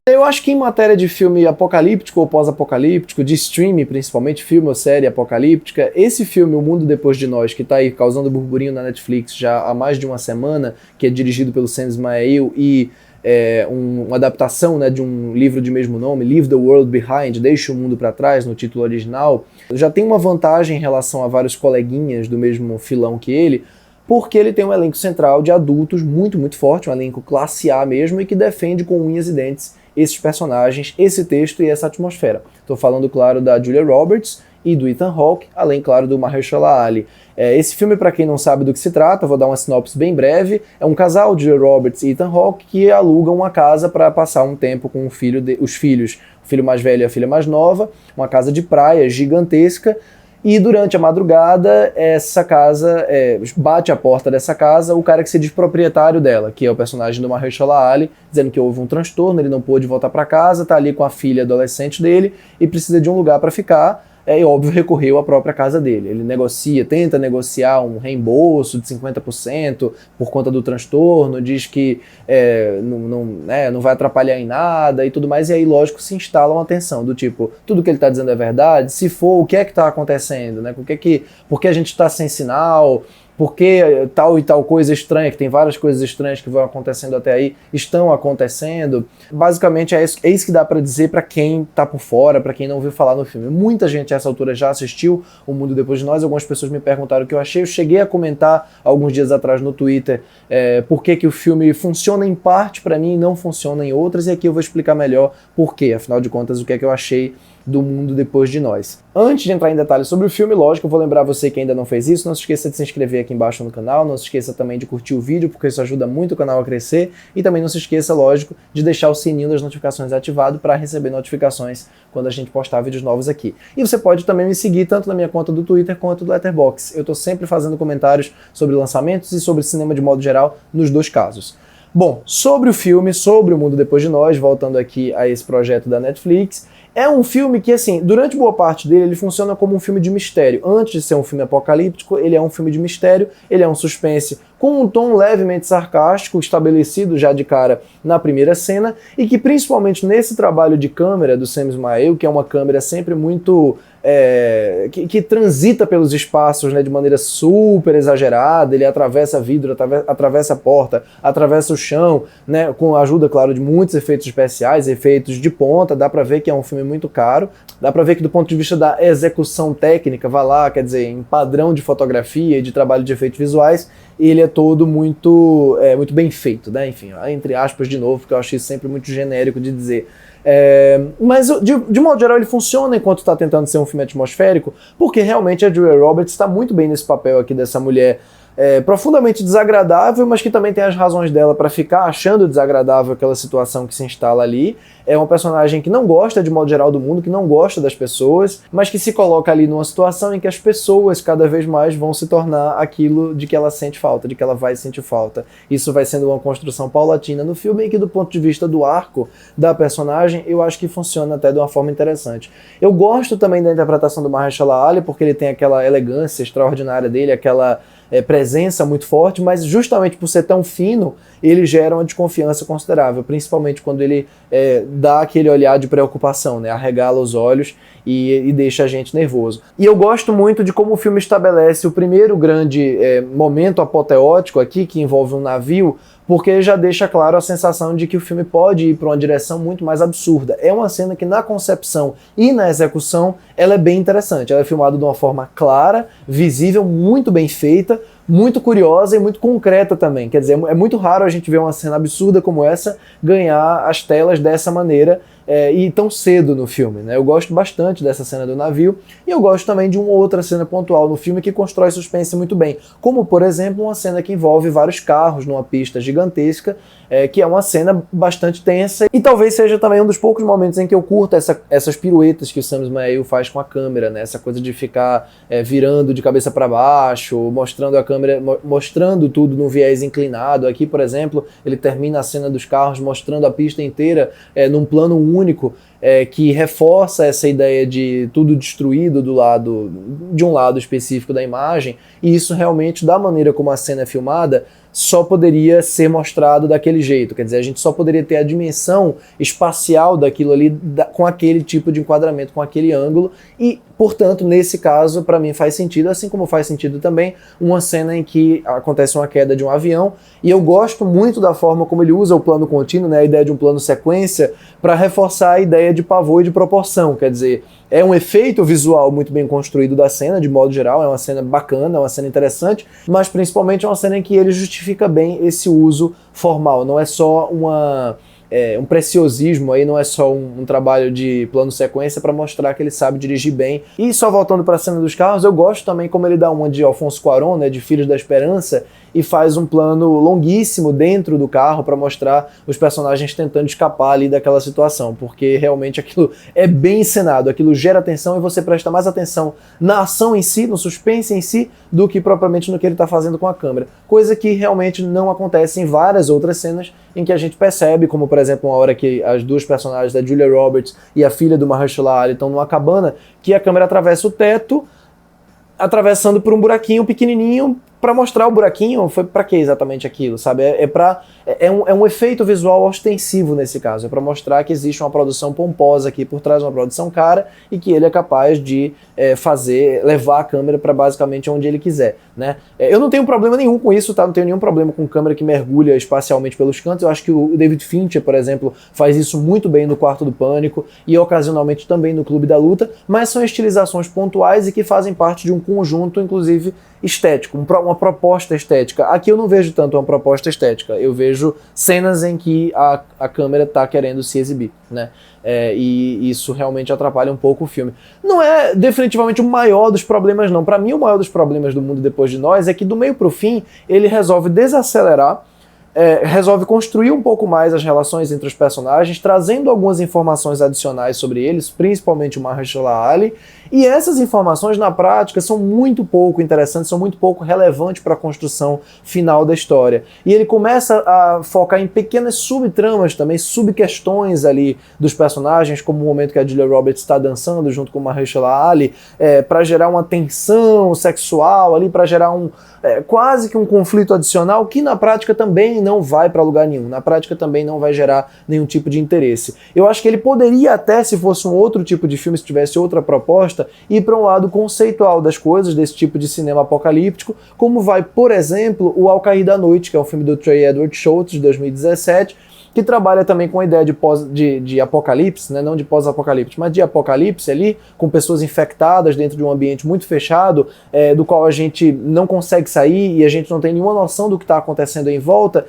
Eu acho que em matéria de filme apocalíptico ou pós-apocalíptico, de streaming principalmente, filme ou série apocalíptica, esse filme, O Mundo Depois de Nós, que tá aí causando burburinho na Netflix já há mais de uma semana, que é dirigido pelo Sam Esmail e uma adaptação, né, de um livro de mesmo nome, Leave the World Behind, Deixe o Mundo para Trás, no título original, já tem uma vantagem em relação a vários coleguinhas do mesmo filão que ele, porque ele tem um elenco central de adultos muito, muito forte, um elenco classe A mesmo, e que defende com unhas e dentes esses personagens, esse texto e essa atmosfera. Estou falando, claro, da Julia Roberts e do Ethan Hawke, além, claro, do Mahershala Ali. Esse filme, para quem não sabe do que se trata, vou dar uma sinopse bem breve, é um casal, Julia Roberts e Ethan Hawke, que alugam uma casa para passar um tempo com os filhos, o filho mais velho e a filha mais nova, uma casa de praia gigantesca. E durante a madrugada, essa casa, bate a porta dessa casa o cara que se diz proprietário dela, que é o personagem do Mahershala Ali, dizendo que houve um transtorno, ele não pôde voltar para casa, tá ali com a filha adolescente dele e precisa de um lugar para ficar. E óbvio, recorreu à própria casa dele. Ele tenta negociar um reembolso de 50% por conta do transtorno, diz que não vai atrapalhar em nada e tudo mais, e aí, lógico, se instala uma tensão do tipo, tudo que ele está dizendo é verdade? Se for, o que é que está acontecendo? Né? Por que a gente está sem sinal? Por que tal e tal coisa estranha, que tem várias coisas estranhas que vão acontecendo até aí, estão acontecendo? Basicamente é isso que dá pra dizer pra quem tá por fora, pra quem não ouviu falar no filme. Muita gente a essa altura já assistiu O Mundo Depois de Nós, algumas pessoas me perguntaram o que eu achei, eu cheguei a comentar alguns dias atrás no Twitter por que o filme funciona em parte pra mim e não funciona em outras, e aqui eu vou explicar melhor por quê, afinal de contas, o que é que eu achei do Mundo Depois de Nós. Antes de entrar em detalhes sobre o filme, lógico, eu vou lembrar você que ainda não fez isso, não se esqueça de se inscrever aqui embaixo no canal, não se esqueça também de curtir o vídeo, porque isso ajuda muito o canal a crescer, e também não se esqueça, lógico, de deixar o sininho das notificações ativado para receber notificações quando a gente postar vídeos novos aqui. E você pode também me seguir tanto na minha conta do Twitter quanto do Letterboxd. Eu estou sempre fazendo comentários sobre lançamentos e sobre cinema de modo geral, nos dois casos. Bom, sobre o filme, sobre O Mundo Depois de Nós, voltando aqui a esse projeto da Netflix, é um filme que, assim, durante boa parte dele, ele funciona como um filme de mistério. Antes de ser um filme apocalíptico, ele é um filme de mistério, ele é um suspense com um tom levemente sarcástico, estabelecido já de cara na primeira cena, e que principalmente nesse trabalho de câmera do Sam Esmail, que é uma câmera sempre muito... que transita pelos espaços, né, de maneira super exagerada, ele atravessa vidro, atravessa a porta, atravessa o chão, né, com a ajuda, claro, de muitos efeitos especiais, efeitos de ponta, dá pra ver que é um filme muito caro, dá pra ver que do ponto de vista da execução técnica, quer dizer, em padrão de fotografia e de trabalho de efeitos visuais, ele é todo muito bem feito, né, enfim, entre aspas de novo, porque eu acho isso sempre muito genérico de dizer. Mas de modo geral ele funciona enquanto está tentando ser um filme atmosférico, porque realmente a Julia Roberts está muito bem nesse papel aqui dessa mulher profundamente desagradável, mas que também tem as razões dela para ficar achando desagradável aquela situação que se instala ali. É uma personagem que não gosta, de modo geral, do mundo, que não gosta das pessoas, mas que se coloca ali numa situação em que as pessoas cada vez mais vão se tornar aquilo de que ela sente falta, de que ela vai sentir falta. Isso vai sendo uma construção paulatina no filme e que, do ponto de vista do arco da personagem, eu acho que funciona até de uma forma interessante. Eu gosto também da interpretação do Mahershala Ali, porque ele tem aquela elegância extraordinária dele, aquela presença muito forte, mas justamente por ser tão fino, ele gera uma desconfiança considerável, principalmente quando ele dá aquele olhar de preocupação, né? Arregala os olhos e deixa a gente nervoso. E eu gosto muito de como o filme estabelece o primeiro grande momento apoteótico aqui, que envolve um navio, porque já deixa claro a sensação de que o filme pode ir para uma direção muito mais absurda. É uma cena que na concepção e na execução ela é bem interessante. Ela é filmada de uma forma clara, visível, muito bem feita, muito curiosa e muito concreta também. Quer dizer, é muito raro a gente ver uma cena absurda como essa ganhar as telas dessa maneira e tão cedo no filme, né? Eu gosto bastante dessa cena do navio e eu gosto também de uma outra cena pontual no filme que constrói suspense muito bem, como, por exemplo, uma cena que envolve vários carros numa pista gigantesca, que é uma cena bastante tensa e talvez seja também um dos poucos momentos em que eu curto essas piruetas que o Sam Esmail faz com a câmera, né? Essa coisa de ficar virando de cabeça para baixo, mostrando a câmera, mostrando tudo num viés inclinado. Aqui, por exemplo, ele termina a cena dos carros mostrando a pista inteira num plano único, que reforça essa ideia de tudo destruído de um lado específico da imagem, e isso realmente, da maneira como a cena é filmada, só poderia ser mostrado daquele jeito, quer dizer, a gente só poderia ter a dimensão espacial daquilo ali com aquele tipo de enquadramento, com aquele ângulo, e, portanto, nesse caso, para mim faz sentido, assim como faz sentido também uma cena em que acontece uma queda de um avião, e eu gosto muito da forma como ele usa o plano contínuo, né, a ideia de um plano sequência, para reforçar a ideia de pavor e de proporção, quer dizer, é um efeito visual muito bem construído da cena, de modo geral, é uma cena bacana, é uma cena interessante, mas principalmente é uma cena em que ele justifica bem esse uso formal, não é só um preciosismo aí, não é só um trabalho de plano sequência para mostrar que ele sabe dirigir bem. E só voltando para a cena dos carros, eu gosto também como ele dá uma de Alfonso Cuarón, né, de Filhos da Esperança, e faz um plano longuíssimo dentro do carro para mostrar os personagens tentando escapar ali daquela situação, porque realmente aquilo é bem encenado, aquilo gera atenção e você presta mais atenção na ação em si, no suspense em si, do que propriamente no que ele está fazendo com a câmera. Coisa que realmente não acontece em várias outras cenas em que a gente percebe, como por exemplo uma hora que as duas personagens, da Julia Roberts e a filha do Mahershala Ali, estão numa cabana, que a câmera atravessa o teto, atravessando por um buraquinho pequenininho para mostrar o buraquinho. Foi para que exatamente aquilo, sabe? É um efeito visual ostensivo nesse caso, é para mostrar que existe uma produção pomposa aqui por trás, uma produção cara, e que ele é capaz de levar a câmera para basicamente onde ele quiser, né? Eu não tenho problema nenhum com isso, tá? Não tenho nenhum problema com câmera que mergulha espacialmente pelos cantos. Eu acho que o David Fincher, por exemplo, faz isso muito bem no Quarto do Pânico e ocasionalmente também no Clube da Luta, mas são estilizações pontuais e que fazem parte de um conjunto, inclusive estético, uma proposta estética. Aqui eu não vejo tanto uma proposta estética, eu vejo cenas em que a câmera está querendo se exibir, né? E isso realmente atrapalha um pouco o filme. Não é definitivamente o maior dos problemas, não. Para mim, o maior dos problemas do Mundo Depois de Nós é que do meio pro fim ele resolve desacelerar, resolve construir um pouco mais as relações entre os personagens, trazendo algumas informações adicionais sobre eles, principalmente o Mahershala Ali, e essas informações na prática são muito pouco interessantes, são muito pouco relevantes para a construção final da história. E ele começa a focar em pequenas subtramas também, subquestões ali dos personagens, como o momento que a Julia Roberts está dançando junto com o Mahershala Ali, para gerar uma tensão sexual ali, para gerar quase que um conflito adicional que na prática também não vai para lugar nenhum, na prática também não vai gerar nenhum tipo de interesse. Eu acho que ele poderia até, se fosse um outro tipo de filme, se tivesse outra proposta, ir para um lado conceitual das coisas, desse tipo de cinema apocalíptico, como vai, por exemplo, o Ao Cair da Noite, que é um filme do Trey Edward Shults, de 2017, que trabalha também com a ideia de apocalipse, né? Não de pós-apocalipse, mas de apocalipse ali, com pessoas infectadas dentro de um ambiente muito fechado, do qual a gente não consegue sair e a gente não tem nenhuma noção do que está acontecendo em volta.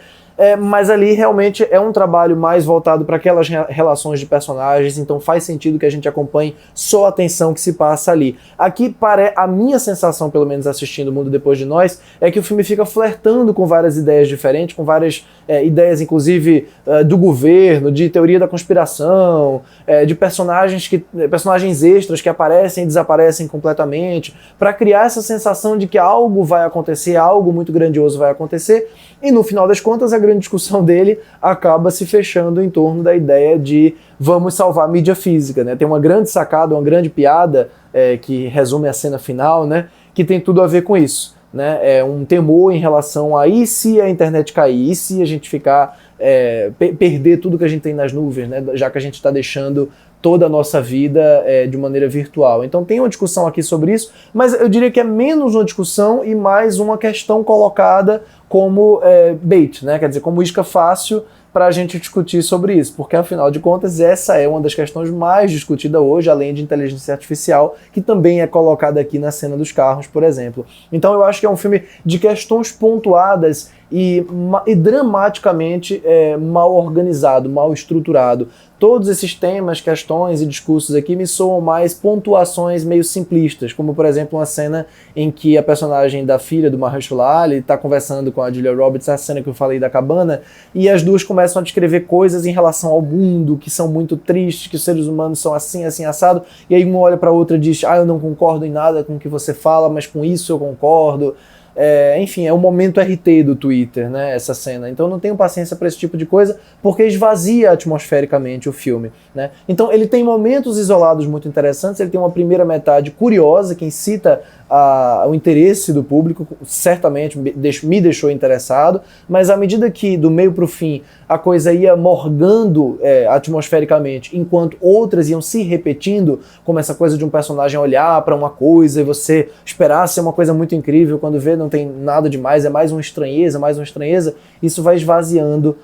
Mas ali realmente é um trabalho mais voltado para aquelas relações de personagens, então faz sentido que a gente acompanhe só a tensão que se passa ali. Aqui, a minha sensação, pelo menos assistindo O Mundo Depois de Nós, é que o filme fica flertando com várias ideias diferentes, com várias ideias, inclusive, do governo, de teoria da conspiração, de personagens extras que aparecem e desaparecem completamente, para criar essa sensação de que algo vai acontecer, algo muito grandioso vai acontecer, e no final das contas a grande discussão dele acaba se fechando em torno da ideia de vamos salvar a mídia física, né? Tem uma grande sacada, uma grande piada que resume a cena final, né? Que tem tudo a ver com isso, né? É um temor em relação a e se a internet cair, e se a gente ficar perder tudo que a gente tem nas nuvens, né? Já que a gente está deixando toda a nossa vida de maneira virtual. Então tem uma discussão aqui sobre isso, mas eu diria que é menos uma discussão e mais uma questão colocada como bait, né? Quer dizer, como isca fácil para a gente discutir sobre isso, porque afinal de contas essa é uma das questões mais discutidas hoje, além de inteligência artificial, que também é colocada aqui na cena dos carros, por exemplo. Então eu acho que é um filme de questões pontuadas e dramaticamente mal organizado, mal estruturado. Todos esses temas, questões e discursos aqui me soam mais pontuações meio simplistas, como por exemplo uma cena em que a personagem da filha do Mahershala Ali está conversando com a Julia Roberts, a cena que eu falei da cabana, e as duas começam a descrever coisas em relação ao mundo que são muito tristes, que os seres humanos são assim, assim, assado, e aí uma olha para a outra e diz, eu não concordo em nada com o que você fala, mas com isso eu concordo. enfim, é o momento RT do Twitter, né, essa cena. Então eu não tenho paciência para esse tipo de coisa, porque esvazia atmosfericamente o filme, né. Então ele tem momentos isolados muito interessantes, ele tem uma primeira metade curiosa, que incita o interesse do público, certamente me deixou interessado, mas à medida que do meio para o fim a coisa ia morgando atmosfericamente, enquanto outras iam se repetindo, como essa coisa de um personagem olhar para uma coisa e você esperar ser uma coisa muito incrível, quando vê não tem nada demais, é mais uma estranheza, isso vai esvaziando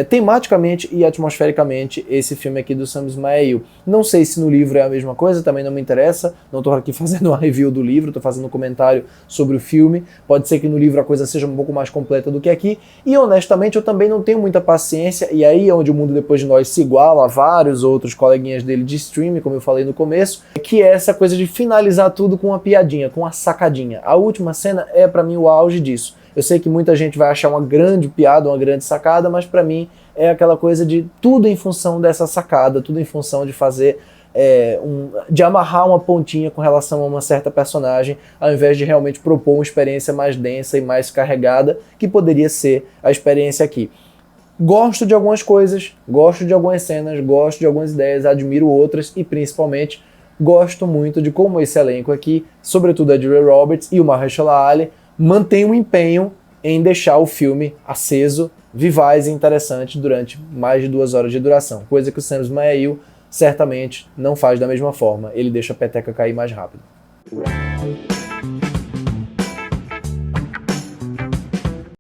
tematicamente e atmosfericamente esse filme aqui do Sam Esmail. Não sei se no livro é a mesma coisa, também não me interessa, não estou aqui fazendo uma review do livro, estou fazendo um comentário sobre o filme, pode ser que no livro a coisa seja um pouco mais completa do que aqui, e honestamente eu também não tenho muita paciência, e aí é onde o Mundo Depois de Nós se iguala a vários outros coleguinhas dele de streaming, como eu falei no começo, que é essa coisa de finalizar tudo com uma piadinha, com uma sacadinha. A última cena é pra mim o auge disso. Eu sei que muita gente vai achar uma grande piada, uma grande sacada, mas pra mim é aquela coisa de tudo em função dessa sacada, tudo em função de fazer, de amarrar uma pontinha com relação a uma certa personagem, ao invés de realmente propor uma experiência mais densa e mais carregada, que poderia ser a experiência aqui. Gosto de algumas coisas, gosto de algumas cenas, gosto de algumas ideias, admiro outras e principalmente gosto muito de como esse elenco aqui, sobretudo a Julia Roberts e o Mahershala Ali, mantém um empenho em deixar o filme aceso, vivaz e interessante durante mais de 2 horas de duração, coisa que o Sam Esmail certamente não faz da mesma forma, ele deixa a peteca cair mais rápido.